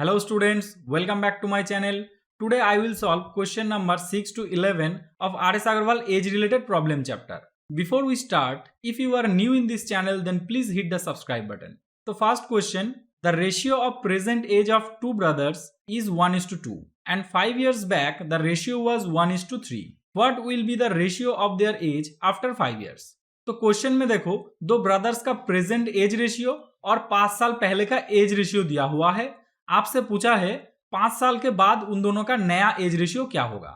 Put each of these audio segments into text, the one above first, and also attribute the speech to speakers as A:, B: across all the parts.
A: Hello students, welcome back to my channel. Today I will solve question number 6 to 11 of RS Agarwal age related problem chapter. Before we start, if you are new in this channel then please hit the subscribe button. So first question, the ratio of present age of two brothers is 1:2 and 5 years back the ratio was 1:3. What will be the ratio of their age after 5 years? तो question में देखो दो brothers का present as ratio और 5 साल पहले का as ratio दिया हुआ है। आपसे पूछा है 5 साल के बाद उन दोनों का नया एज रेशियो क्या होगा।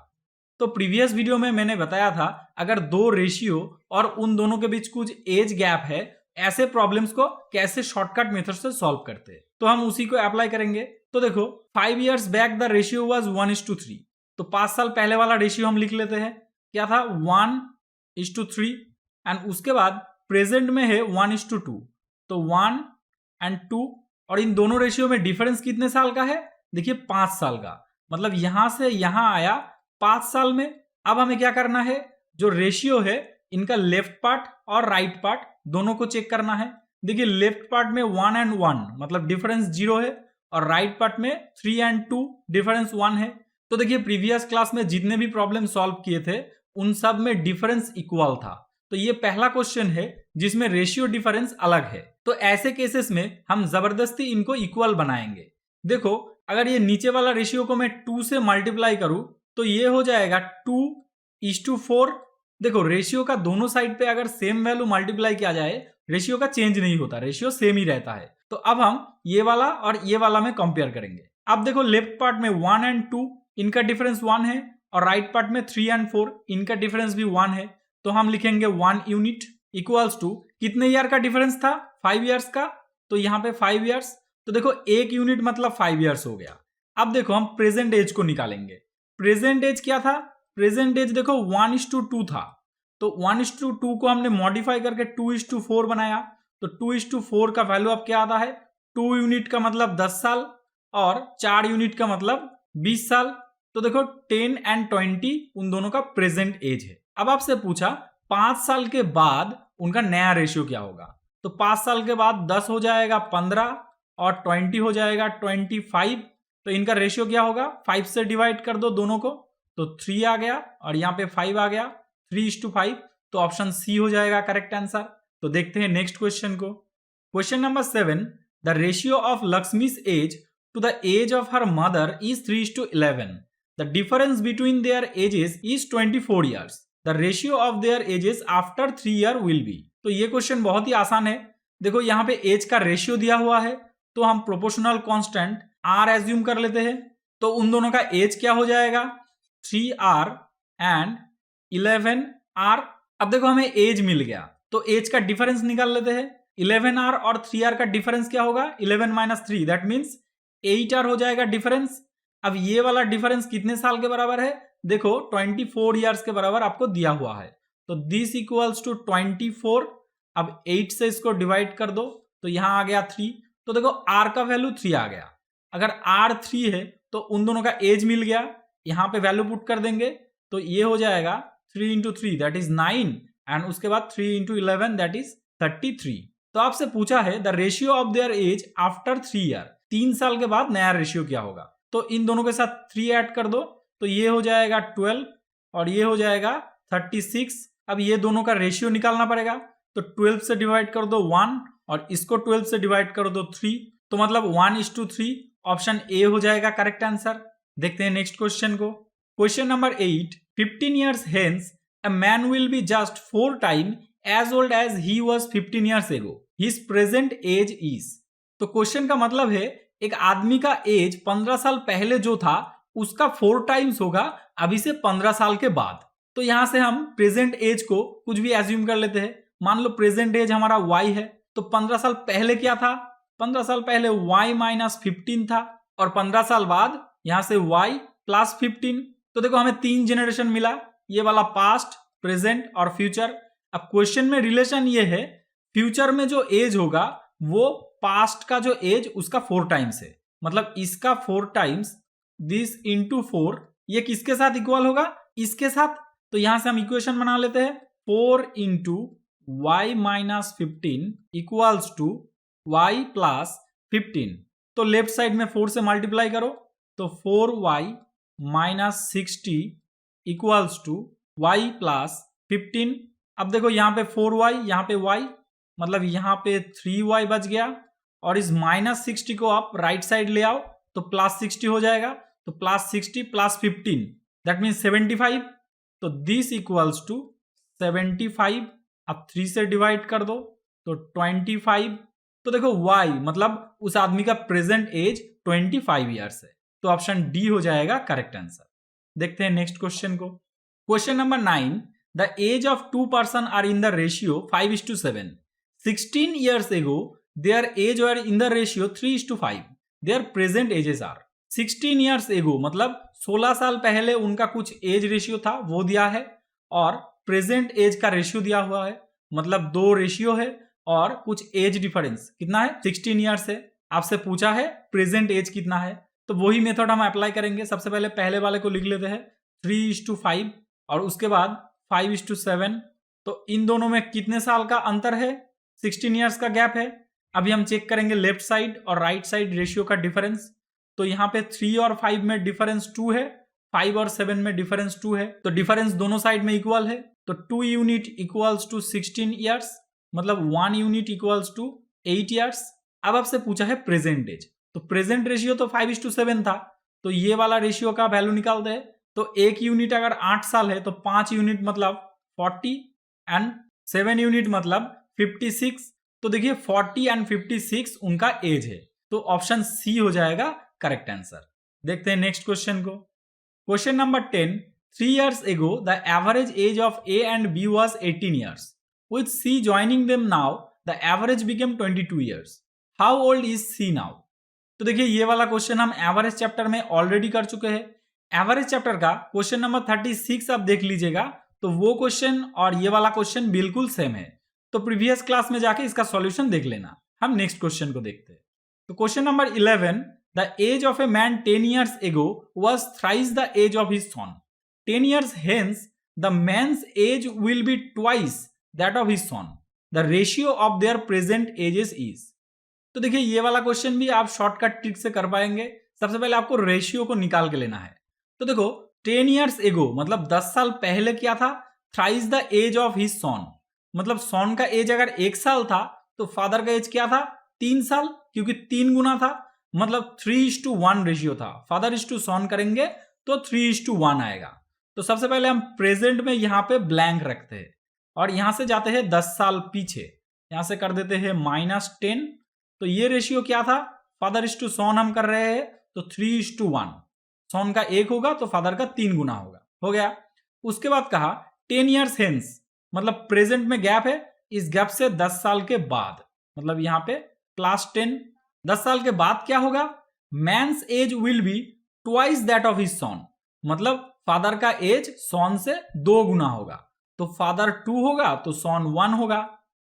A: तो प्रीवियस वीडियो में मैंने बताया था अगर दो रेशियो और उन दोनों के बीच कुछ एज गैप है, ऐसे प्रॉब्लम्स को कैसे शॉर्टकट मेथड से सॉल्व करते हैं, तो हम उसी को अप्लाई करेंगे। तो देखो 5 years back the ratio was 1:3, तो 5 साल पहले वाला रेशियो हम लिख लेते हैं, क्या था 1:3 एंड उसके बाद प्रेजेंट में है 1:2, तो 1 और 2 और इन दोनों रेशियो में डिफरेंस कितने साल का है, देखिए 5 साल का, मतलब यहां से यहां आया 5 साल में। अब हमें क्या करना है, जो रेशियो है इनका लेफ्ट पार्ट और राइट पार्ट दोनों को चेक करना है। देखिए लेफ्ट पार्ट में 1 और 1 मतलब डिफरेंस 0 है और राइट पार्ट में 3 और 2 डिफरेंस 1 है। तो देखिए प्रीवियस क्लास में जितने भी प्रॉब्लम सॉल्व किए थे उन सब में डिफरेंस इक्वल था, तो ये पहला क्वेश्चन है जिसमें रेशियो डिफरेंस अलग है। तो ऐसे केसेस में हम जबरदस्ती इनको इक्वल बनाएंगे। देखो अगर ये नीचे वाला रेशियो को मैं 2 से मल्टीप्लाई करूं तो ये हो जाएगा 2:4। देखो रेशियो का दोनों साइड पे अगर सेम वैल्यू मल्टीप्लाई किया जाए रेशियो का चेंज नहीं होता, रेशियो सेम ही रहता है। तो अब हम ये वाला और ये वाला में कंपेयर करेंगे। अब देखो लेफ्ट पार्ट में 1 और 2 इनका डिफरेंस 1 है और राइट पार्ट में 3 और 4 इनका डिफरेंस भी 1 है, तो हम लिखेंगे 1 यूनिट इक्वल्स टू कितने ईयर का डिफरेंस था, 5 इयर्स का, तो यहाँ पे 5 इयर्स, तो देखो 1 यूनिट मतलब 5 इयर्स हो गया। अब देखो हम प्रेजेंट एज को निकालेंगे। प्रेजेंट एज क्या था, प्रेजेंट एज देखो 1:2 था, तो 1:2 को हमने मॉडिफाई करके 2:4 बनाया, तो 2:4 का वैल्यू अब क्या आता है, 2 यूनिट का मतलब 10 साल और 4 यूनिट का मतलब 20 साल। तो देखो 10 और 20 उन दोनों का प्रेजेंट एज है। अब आपसे पूछा 5 साल के बाद उनका नया रेशियो क्या होगा, तो 5 साल के बाद 10 हो जाएगा 15 और 20 हो जाएगा 25, तो इनका रेशियो क्या होगा, 5 से डिवाइड कर दो दोनों को, तो 3 आ गया और यहाँ पे 5 आ गया, 3:5, तो ऑप्शन सी हो जाएगा करेक्ट आंसर। तो देखते हैं नेक्स्ट क्वेश्चन को। Question number 7, the ratio of Lakshmi's age to the age of her mother is 3:11. The difference between their ages is 24 years. The ratio of their ages after 3 year will be. तो ये question बहुत ही आसान है। देखो यहाँ पे as का ratio दिया हुआ है, तो हम प्रोपोर्शनल कांस्टेंट आर एज्यूम कर लेते हैं, तो उन दोनों का एज क्या हो जाएगा, 3R एंड 11R। अब देखो हमें एज मिल गया, तो एज का डिफरेंस निकाल लेते हैं। 11R और 3R का डिफरेंस क्या होगा, 11 - 3 दैट मीन्स 8R हो जाएगा डिफरेंस। अब ये वाला डिफरेंस कितने साल के बराबर है, देखो 24 ईयर्स के बराबर आपको दिया हुआ है, तो दिस इक्वल्स टू 24। अब 8 से इसको डिवाइड कर दो, तो यहां आ गया 3, तो देखो R का वैल्यू 3 आ गया। अगर R 3 है तो उन दोनों का एज मिल गया, यहां पे वैल्यू पुट कर देंगे, तो ये हो जाएगा 3 × 3 दैट इज 9 एंड उसके बाद 3 × 11 दैट इज 33। तो आपसे पूछा है the ratio of their age after 3 year, 3 साल के बाद नया रेशियो क्या होगा। तो इन दोनों के साथ 3 ऐड कर दो, तो ये हो जाएगा 12 और ये हो जाएगा 36। अब ये दोनों का रेशियो निकालना पड़ेगा, तो 12 से डिवाइड कर दो 1 और इसको 12 से डिवाइड कर दो 3, तो मतलब 1:3, ऑप्शन ए हो जाएगा करेक्ट आंसर। देखते हैं नेक्स्ट क्वेश्चन को। Question number 8, 15 years hence a man will be just 4 times as old as he was 15 years ago. His present age is. तो क्वेश्चन का मतलब है एक आदमी का एज 15 साल पहले जो था उसका 4 टाइम्स होगा अभी से 15 साल के बाद। तो यहां से हम प्रेजेंट एज को कुछ भी एज्यूम कर लेते हैं। मान लो प्रेजेंट एज हमारा y है, तो 15 साल पहले क्या था, 15 साल पहले y - 15 था और 15 साल बाद यहां से y + 15। तो देखो हमें 3 जनरेशन मिला, ये वाला पास्ट, प्रेजेंट और फ्यूचर। अब क्वेश्चन में रिलेशन ये है, फ्यूचर में जो एज होगा वो पास्ट का जो एज उसका 4 टाइम्स है, मतलब इसका 4 टाइम्स दिस इंटू 4, ये किसके साथ इक्वल होगा, इसके साथ। तो यहां से हम इक्वेशन बना लेते हैं, 4 × y - 15 इक्वल्स टू y + 15। तो लेफ्ट साइड में 4 से मल्टीप्लाई करो, तो 4y minus 60 equals to y plus 15। अब देखो यहाँ पे 4y, यहाँ पे y, मतलब यहाँ पे 3y बच गया, और इस माइनस 60 को आप राइट साइड ले आओ तो प्लस 60 हो जाएगा, तो प्लस 60 प्लस 15 दैट मीन्स 75। तो दिस इक्वल्स टू 75। अब 3 से डिवाइड कर दो तो 25। तो देखो y मतलब उस आदमी का प्रेजेंट एज 25 ईयर्स है, तो ऑप्शन डी हो जाएगा करेक्ट आंसर। देखते हैं नेक्स्ट क्वेश्चन को। Question number 9, the age of 2 person are in the ratio 5:7। 16 years ago their age were in the ratio 3:5. their present ages are 16 years ago मतलब 16 साल पहले उनका कुछ एज रेशियो था वो दिया है, और प्रेजेंट एज का रेशियो दिया हुआ है, मतलब 2 रेशियो है और कुछ एज डिफरेंस कितना है 16 ईयर्स है। आपसे पूछा है प्रेजेंट एज कितना है, तो वही मेथड हम अप्लाई करेंगे। सबसे पहले पहले वाले को लिख लेते हैं 3:5 और उसके बाद 5:7। तो इन दोनों में कितने साल का अंतर है, 16 ईयर्स का गैप है। अभी हम चेक करेंगे लेफ्ट साइड और राइट साइड रेशियो का डिफरेंस। तो यहाँ पे 3 और 5 में डिफरेंस 2 है, 5 और 7 में डिफरेंस 2 है, तो डिफरेंस दोनों साइड में इक्वल है। तो 2 यूनिट इक्वल्स टू 16 ईयर्स, मतलब 1 यूनिट इक्वल्स टू 8 ईयर्स। अब आपसे पूछा है प्रेजेंट एज, तो प्रेजेंट रेशियो तो 5:7 था, तो ये वाला रेशियो का वैल्यू निकालते हैं। तो 1 यूनिट अगर 8 साल है तो 5 यूनिट मतलब 40 एंड 7 यूनिट मतलब 56। तो देखिए 40 एंड 56 उनका एज है, तो ऑप्शन सी हो जाएगा करेक्ट आंसर। देखते हैं नेक्स्ट क्वेश्चन को। Question number 10, 3 years ago the average age of A and B was 18 years. With C joining them now, the average became 22 years. How old is C now? तो देखिए ये वाला question हम average chapter में already कर चुके हैं। Average chapter का क्वेश्चन नंबर 36 आप देख लीजिएगा, तो वो क्वेश्चन और ये वाला क्वेश्चन बिल्कुल सेम है, तो प्रीवियस क्लास में जाके इसका सॉल्यूशन देख लेना। हम नेक्स्ट क्वेश्चन को देखते हैं। तो question number 11, the age of a man 10 years ago was thrice the age of his son. 10 years hence, the man's age will be twice that of his son. The ratio of their present ages is. तो देखिए ये वाला question भी आप shortcut trick से कर पाएंगे। सबसे पहले आपको रेशियो को निकाल के लेना है। तो देखो 10 years ago मतलब 10 साल पहले क्या था, thrice the age of his son, मतलब सॉन का एज अगर 1 साल था तो फादर का एज क्या था 3 साल, क्योंकि 3 गुना था, मतलब 3:1 रेशियो था। फादर इज टू सॉन करेंगे तो 3:1 आएगा। तो सबसे पहले हम प्रेजेंट में यहाँ पे ब्लैंक रखते हैं और यहां से जाते हैं 10 साल पीछे, यहां से कर देते हैं -10। तो ये रेशियो क्या था, फादर इज टू सॉन हम कर रहे हैं तो 3:1, सॉन का 1 होगा तो फादर का 3 गुना होगा, हो गया। उसके बाद कहा 10 years hence, मतलब प्रेजेंट में गैप है, इस गैप से 10 साल के बाद, मतलब यहाँ पे +10। 10 साल के बाद क्या होगा, man's age will be twice that of his son, मतलब फादर का एज सॉन से 2 गुना होगा, तो फादर 2 होगा तो सॉन 1 होगा।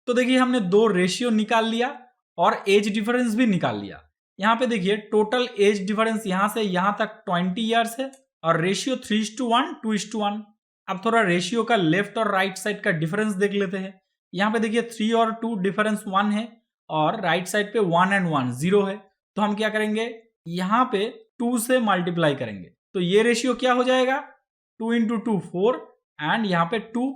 A: तो देखिए हमने 2 रेशियो निकाल लिया और एज डिफरेंस भी निकाल लिया। यहाँ पे देखिए टोटल एज डिफरेंस यहां से यहां तक 20 ईयर्स है और रेशियो 3:1 2:1। अब थोड़ा रेशियो का लेफ्ट और राइट साइड का डिफरेंस देख लेते हैं। यहाँ पे देखिए 3 और 2 डिफरेंस 1 है और राइट साइड पे 1 and 1 0 है, तो हम क्या करेंगे यहाँ पे 2 से मल्टीप्लाई करेंगे, तो ये रेशियो क्या हो जाएगा 2 × 2 4 एंड यहाँ पे 2।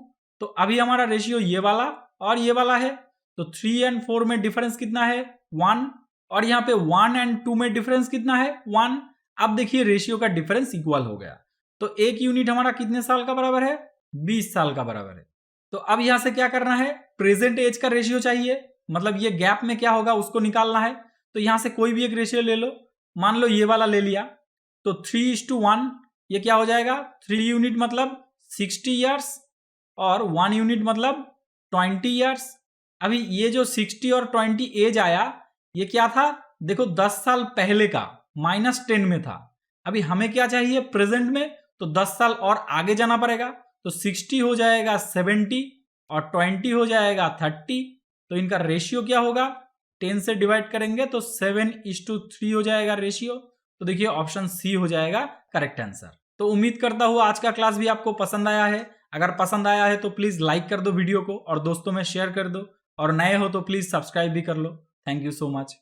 A: तो अभी हमारा रेशियो ये वाला और ये वाला है, तो 3 and 4 में डिफरेंस कितना है 1, और यहाँ पे 1 and 2 में डिफरेंस कितना है 1। अब देखिए रेशियो का डिफरेंस इक्वल हो गया, तो 1 यूनिट हमारा कितने साल का बराबर है 20 साल का बराबर है। तो अब यहां से क्या करना है, प्रेजेंट एज का रेशियो चाहिए, मतलब ये गैप में क्या होगा उसको निकालना है। तो यहां से कोई भी एक रेशियो ले लो, मान लो ये वाला ले लिया, तो 3:1 ये क्या हो जाएगा 3 यूनिट मतलब 60 ईयर्स और 1 यूनिट मतलब 20 ईयर्स। अभी ये जो 60 और 20 एज आया ये क्या था, देखो 10 साल पहले का -10 में था। अभी हमें क्या चाहिए प्रेजेंट में, तो 10 साल और आगे जाना पड़ेगा, तो 60 हो जाएगा 70 और 20 हो जाएगा 30। तो इनका रेशियो क्या होगा 10 से डिवाइड करेंगे तो 7:3 हो जाएगा रेशियो। तो देखिए ऑप्शन सी हो जाएगा करेक्ट आंसर। तो उम्मीद करता हूँ आज का क्लास भी आपको पसंद आया है। अगर पसंद आया है तो प्लीज लाइक कर दो वीडियो को और दोस्तों में शेयर कर दो, और नए हो तो प्लीज सब्सक्राइब भी कर लो। Thank you so much.